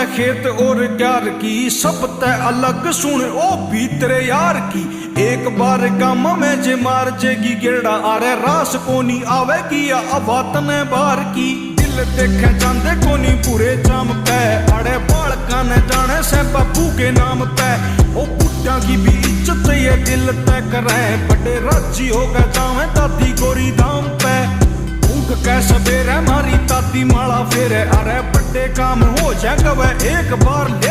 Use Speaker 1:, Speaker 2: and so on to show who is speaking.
Speaker 1: खेत और क्यार की, सब तय अलग सुन ओ भी तेरे यार की। एक बार काम में जे मार जेगी गेड़ा, अरे रास कोनी आवेगी या अवातन बार की। दिल देखे जाते कोनी पूरे जाम पे, अरे बालका ने जाने से बापू के नाम पे। ओ बुढ़ा की भी इज्जत ये दिल तय करे, बड़े राजी हो गए जावे दादी गोरी धाम पे। उठ के सवेरे मारी दादी माला फेरे, अरे बड़े काम हो जाएगा वह एक बार ले